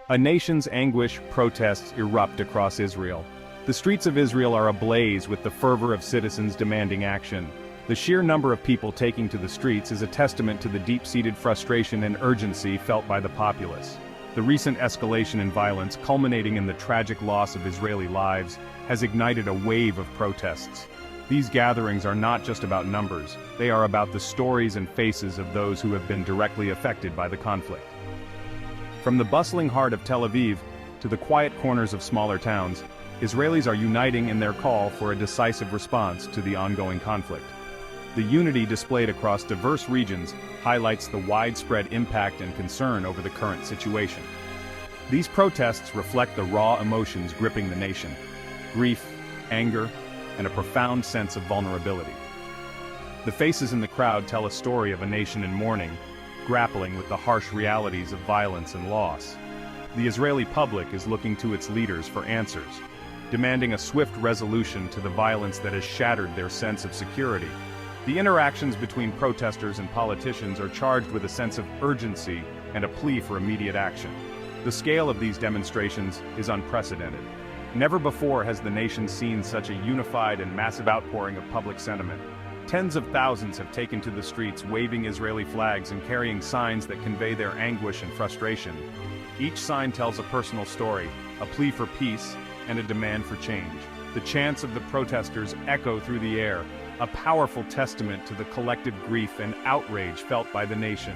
A nation's anguish, protests erupt across Israel. The streets of Israel are ablaze with the fervor of citizens demanding action. The sheer number of people taking to the streets is a testament to the deep-seated frustration and urgency felt by the populace. The recent escalation in violence, culminating in the tragic loss of Israeli lives, has ignited a wave of protests. These gatherings are not just about numbers, they are about the stories and faces of those who have been directly affected by the conflict. From the bustling heart of Tel Aviv to the quiet corners of smaller towns, Israelis are uniting in their call for a decisive response to the ongoing conflict. The unity displayed across diverse regions highlights the widespread impact and concern over the current situation. These protests reflect the raw emotions gripping the nation: grief, anger, and a profound sense of vulnerability. The faces in the crowd tell a story of a nation in mourning, grappling with the harsh realities of violence and loss. The Israeli public is looking to its leaders for answers, demanding a swift resolution to the violence that has shattered their sense of security. The interactions between protesters and politicians are charged with a sense of urgency and a plea for immediate action. The scale of these demonstrations is unprecedented. Never before has the nation seen such a unified and massive outpouring of public sentiment. Tens of thousands have taken to the streets waving Israeli flags and carrying signs that convey their anguish and frustration. Each sign tells a personal story, a plea for peace, and a demand for change. The chants of the protesters echo through the air, a powerful testament to the collective grief and outrage felt by the nation.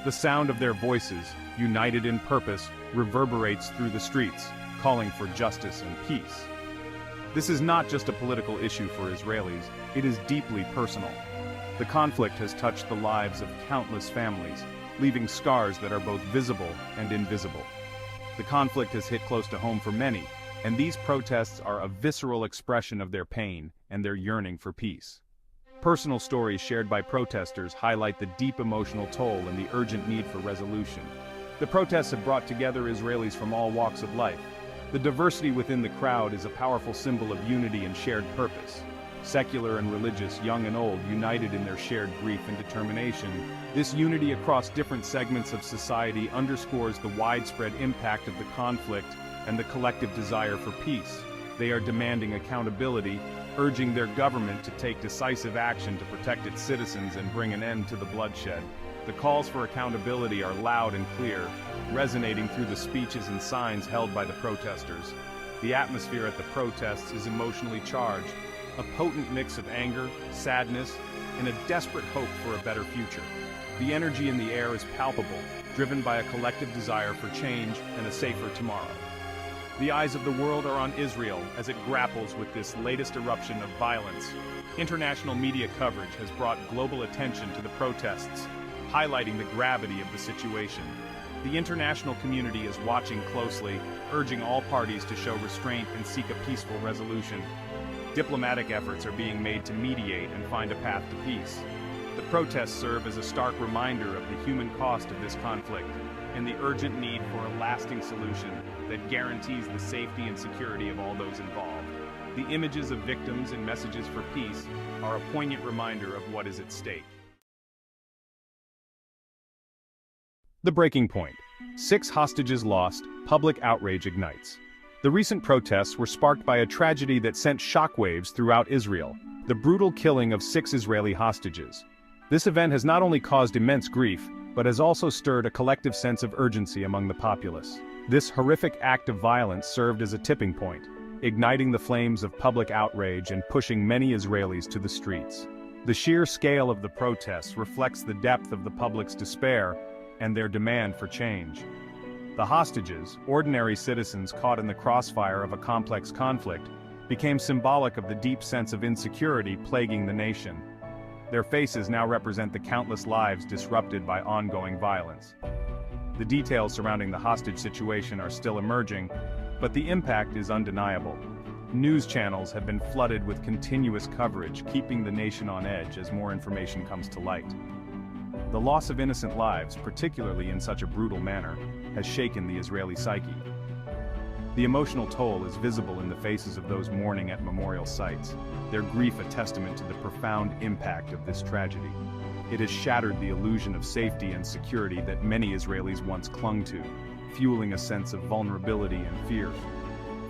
The sound of their voices, united in purpose, reverberates through the streets, calling for justice and peace. This is not just a political issue for Israelis, it is deeply personal. The conflict has touched the lives of countless families, leaving scars that are both visible and invisible. The conflict has hit close to home for many, and these protests are a visceral expression of their pain and their yearning for peace. Personal stories shared by protesters highlight the deep emotional toll and the urgent need for resolution. The protests have brought together Israelis from all walks of life. The diversity within the crowd is a powerful symbol of unity and shared purpose. Secular and religious, young and old, united in their shared grief and determination. This unity across different segments of society underscores the widespread impact of the conflict and the collective desire for peace. They are demanding accountability, urging their government to take decisive action to protect its citizens and bring an end to the bloodshed. The calls for accountability are loud and clear, resonating through the speeches and signs held by the protesters. The atmosphere at the protests is emotionally charged, a potent mix of anger, sadness, and a desperate hope for a better future. The energy in the air is palpable, driven by a collective desire for change and a safer tomorrow. The eyes of the world are on Israel as it grapples with this latest eruption of violence. International media coverage has brought global attention to the protests, highlighting the gravity of the situation. The international community is watching closely, urging all parties to show restraint and seek a peaceful resolution. Diplomatic efforts are being made to mediate and find a path to peace. The protests serve as a stark reminder of the human cost of this conflict and the urgent need for a lasting solution that guarantees the safety and security of all those involved. The images of victims and messages for peace are a poignant reminder of what is at stake. The breaking point. 6 hostages lost, public outrage ignites. The recent protests were sparked by a tragedy that sent shockwaves throughout Israel: the brutal killing of 6 Israeli hostages. This event has not only caused immense grief, but has also stirred a collective sense of urgency among the populace. This horrific act of violence served as a tipping point, igniting the flames of public outrage and pushing many Israelis to the streets. The sheer scale of the protests reflects the depth of the public's despair and their demand for change. The hostages, ordinary citizens caught in the crossfire of a complex conflict, became symbolic of the deep sense of insecurity plaguing the nation. Their faces now represent the countless lives disrupted by ongoing violence. The details surrounding the hostage situation are still emerging, but the impact is undeniable. News channels have been flooded with continuous coverage, keeping the nation on edge as more information comes to light. The loss of innocent lives, particularly in such a brutal manner, has shaken the Israeli psyche. The emotional toll is visible in the faces of those mourning at memorial sites, their grief a testament to the profound impact of this tragedy. It has shattered the illusion of safety and security that many Israelis once clung to, fueling a sense of vulnerability and fear.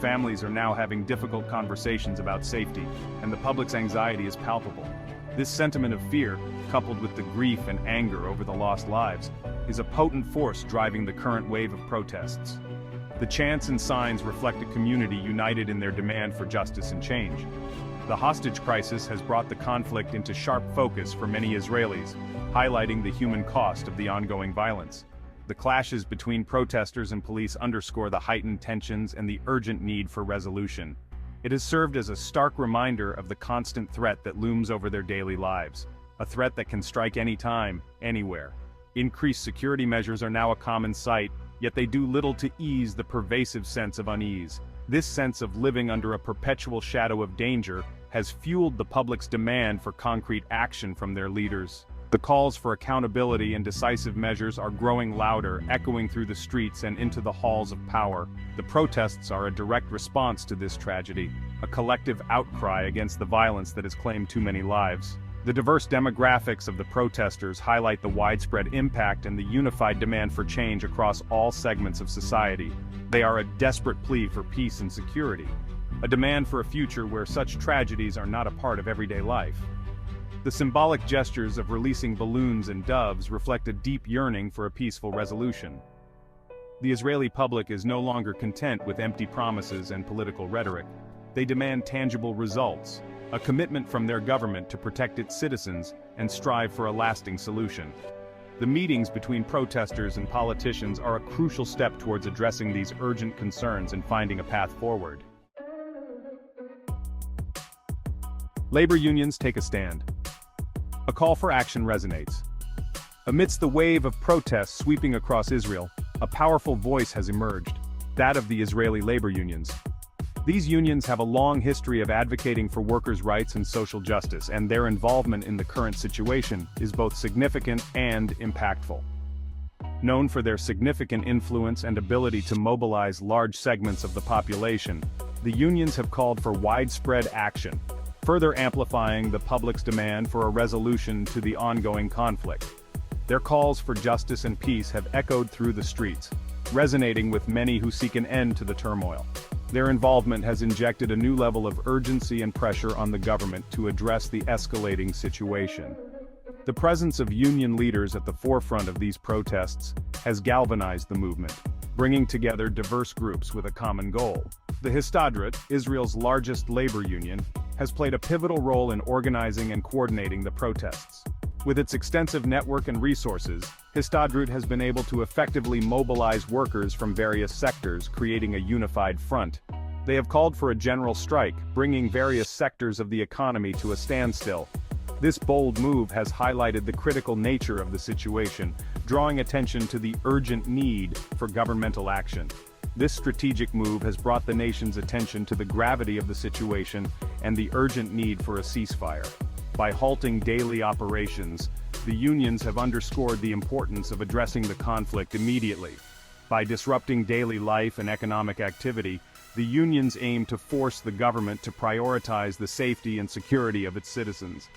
Families are now having difficult conversations about safety, and the public's anxiety is palpable. This sentiment of fear, coupled with the grief and anger over the lost lives, is a potent force driving the current wave of protests. The chants and signs reflect a community united in their demand for justice and change. The hostage crisis has brought the conflict into sharp focus for many Israelis, highlighting the human cost of the ongoing violence. The clashes between protesters and police underscore the heightened tensions and the urgent need for resolution. It has served as a stark reminder of the constant threat that looms over their daily lives, a threat that can strike anytime, anywhere. Increased security measures are now a common sight, yet they do little to ease the pervasive sense of unease. This sense of living under a perpetual shadow of danger has fueled the public's demand for concrete action from their leaders. The calls for accountability and decisive measures are growing louder, echoing through the streets and into the halls of power. The protests are a direct response to this tragedy, a collective outcry against the violence that has claimed too many lives. The diverse demographics of the protesters highlight the widespread impact and the unified demand for change across all segments of society. They are a desperate plea for peace and security, a demand for a future where such tragedies are not a part of everyday life. The symbolic gestures of releasing balloons and doves reflect a deep yearning for a peaceful resolution. The Israeli public is no longer content with empty promises and political rhetoric. They demand tangible results, a commitment from their government to protect its citizens and strive for a lasting solution. The meetings between protesters and politicians are a crucial step towards addressing these urgent concerns and finding a path forward. Labor unions take a stand. A call for action resonates. Amidst the wave of protests sweeping across Israel, a powerful voice has emerged, that of the Israeli labor unions. These unions have a long history of advocating for workers' rights and social justice, and their involvement in the current situation is both significant and impactful. Known for their significant influence and ability to mobilize large segments of the population, the unions have called for widespread action, further amplifying the public's demand for a resolution to the ongoing conflict. Their calls for justice and peace have echoed through the streets, resonating with many who seek an end to the turmoil. Their involvement has injected a new level of urgency and pressure on the government to address the escalating situation. The presence of union leaders at the forefront of these protests has galvanized the movement, bringing together diverse groups with a common goal. The Histadrut, Israel's largest labor union, has played a pivotal role in organizing and coordinating the protests. With its extensive network and resources, Histadrut has been able to effectively mobilize workers from various sectors, creating a unified front. They have called for a general strike, bringing various sectors of the economy to a standstill. This bold move has highlighted the critical nature of the situation, drawing attention to the urgent need for governmental action. This strategic move has brought the nation's attention to the gravity of the situation and the urgent need for a ceasefire. By halting daily operations, the unions have underscored the importance of addressing the conflict immediately. By disrupting daily life and economic activity, the unions aim to force the government to prioritize the safety and security of its citizens.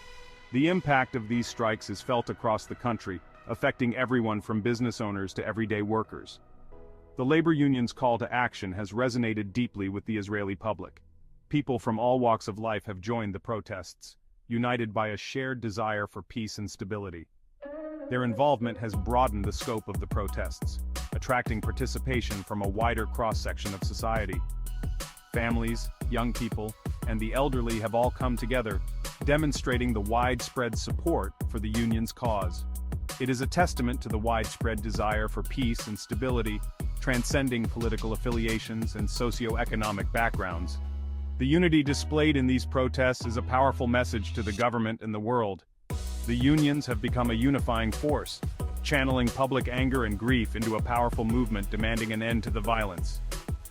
The impact of these strikes is felt across the country, affecting everyone from business owners to everyday workers. The labor union's call to action has resonated deeply with the Israeli public. People from all walks of life have joined the protests, united by a shared desire for peace and stability. Their involvement has broadened the scope of the protests, attracting participation from a wider cross-section of society. Families, young people, and the elderly have all come together, demonstrating the widespread support for the union's cause. It is a testament to the widespread desire for peace and stability, transcending political affiliations and socio-economic backgrounds. The unity displayed in these protests is a powerful message to the government and the world. The unions have become a unifying force, channeling public anger and grief into a powerful movement demanding an end to the violence.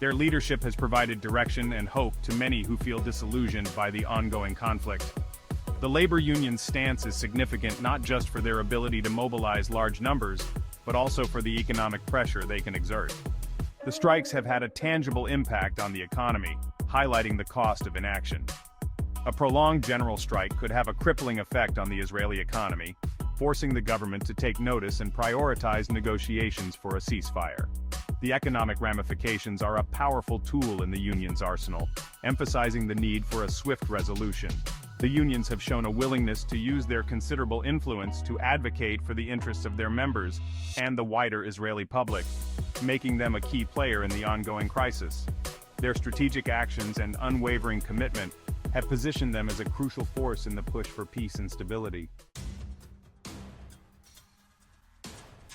Their leadership has provided direction and hope to many who feel disillusioned by the ongoing conflict. The labor union's stance is significant not just for their ability to mobilize large numbers, but also for the economic pressure they can exert. The strikes have had a tangible impact on the economy, highlighting the cost of inaction. A prolonged general strike could have a crippling effect on the Israeli economy, forcing the government to take notice and prioritize negotiations for a ceasefire. The economic ramifications are a powerful tool in the union's arsenal, emphasizing the need for a swift resolution. The unions have shown a willingness to use their considerable influence to advocate for the interests of their members and the wider Israeli public, making them a key player in the ongoing crisis. Their strategic actions and unwavering commitment have positioned them as a crucial force in the push for peace and stability.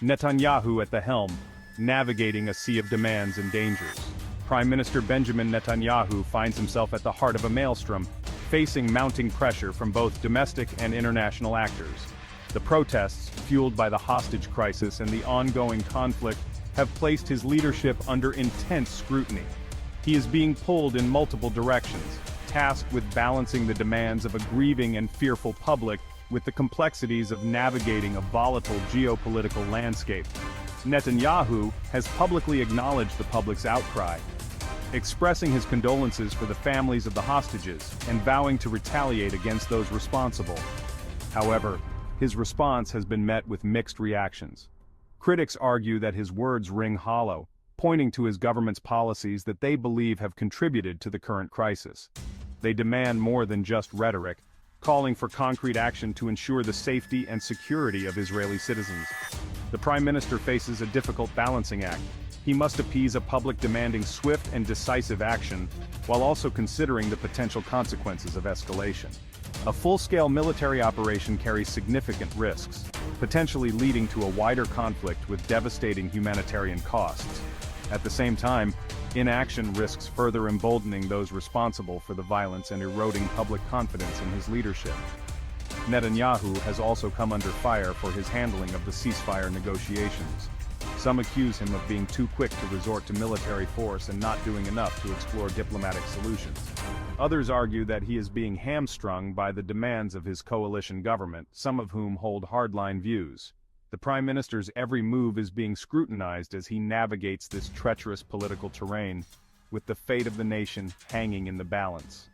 Netanyahu at the helm, navigating a sea of demands and dangers. Prime Minister Benjamin Netanyahu finds himself at the heart of a maelstrom, facing mounting pressure from both domestic and international actors. The protests, fueled by the hostage crisis and the ongoing conflict, have placed his leadership under intense scrutiny. He is being pulled in multiple directions, tasked with balancing the demands of a grieving and fearful public with the complexities of navigating a volatile geopolitical landscape. Netanyahu has publicly acknowledged the public's outcry, expressing his condolences for the families of the hostages and vowing to retaliate against those responsible. However, his response has been met with mixed reactions. Critics argue that his words ring hollow, pointing to his government's policies that they believe have contributed to the current crisis. They demand more than just rhetoric, calling for concrete action to ensure the safety and security of Israeli citizens. The Prime Minister faces a difficult balancing act. He must appease a public demanding swift and decisive action, while also considering the potential consequences of escalation. A full-scale military operation carries significant risks, potentially leading to a wider conflict with devastating humanitarian costs. At the same time, inaction risks further emboldening those responsible for the violence and eroding public confidence in his leadership. Netanyahu has also come under fire for his handling of the ceasefire negotiations. Some accuse him of being too quick to resort to military force and not doing enough to explore diplomatic solutions. Others argue that he is being hamstrung by the demands of his coalition government, some of whom hold hardline views. The Prime Minister's every move is being scrutinized as he navigates this treacherous political terrain, with the fate of the nation hanging in the balance.